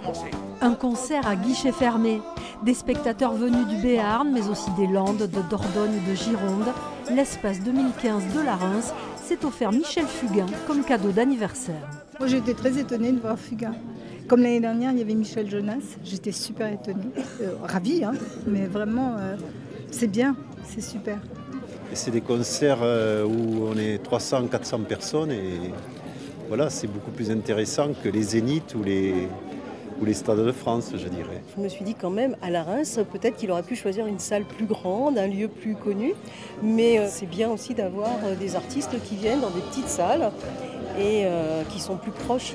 commencer. Un concert à guichet fermé. Des spectateurs venus du Béarn, mais aussi des Landes, de Dordogne et de Gironde. L'espace 2015 de la Reims s'est offert Michel Fugain comme cadeau d'anniversaire. Moi, j'ai été très étonnée de voir Fugain. Comme l'année dernière, il y avait Michel Jonas. J'étais super étonnée. Ravie, hein, mais vraiment, c'est bien, c'est super. C'est des concerts où on est 300-400 personnes et voilà, c'est beaucoup plus intéressant que les Zéniths ou les Stades de France, je dirais. Je me suis dit quand même, à la Reims, peut-être qu'il aurait pu choisir une salle plus grande, un lieu plus connu, mais c'est bien aussi d'avoir des artistes qui viennent dans des petites salles et qui sont plus proches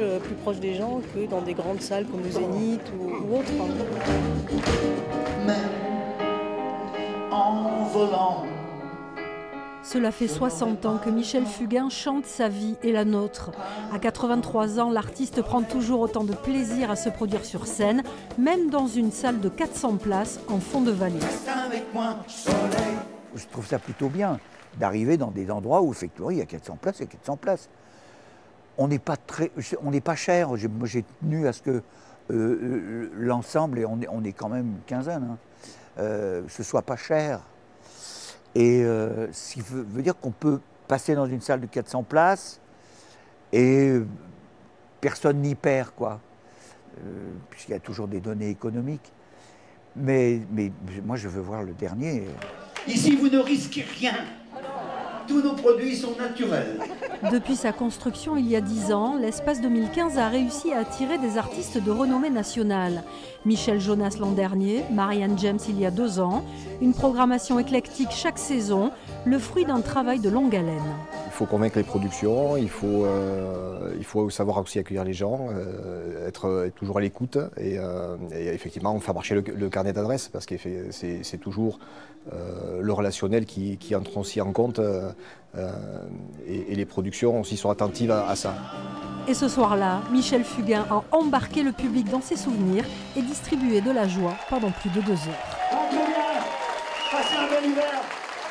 des gens que dans des grandes salles comme le Zénith ou autres. Mais en volant. Cela fait 60 ans que Michel Fugain chante sa vie et la nôtre. À 83 ans, l'artiste prend toujours autant de plaisir à se produire sur scène, même dans une salle de 400 places en fond de vallée. Je trouve ça plutôt bien d'arriver dans des endroits où effectivement il y a 400 places, il y a 400 places. On n'est pas cher. Moi j'ai tenu à ce que l'ensemble, et on est quand même une quinzaine, ce soit pas cher. Et ce qui veut dire qu'on peut passer dans une salle de 400 places et personne n'y perd, quoi. Puisqu'il y a toujours des données économiques. Mais moi, je veux voir le dernier. Ici, vous ne risquez rien. Tous nos produits sont naturels. Depuis sa construction il y a 10 ans, l'espace 2015 a réussi à attirer des artistes de renommée nationale. Michel Jonas l'an dernier, Marianne James il y a 2 ans. Une programmation éclectique chaque saison, le fruit d'un travail de longue haleine. Il faut convaincre les productions, il faut savoir aussi accueillir les gens, être toujours à l'écoute et effectivement faire marcher le carnet d'adresses parce que c'est toujours le relationnel qui entre aussi en compte et les productions aussi sont attentives à ça. Et ce soir-là, Michel Fugain a embarqué le public dans ses souvenirs et distribué de la joie pendant plus de 2 heures. Passez un bel hiver.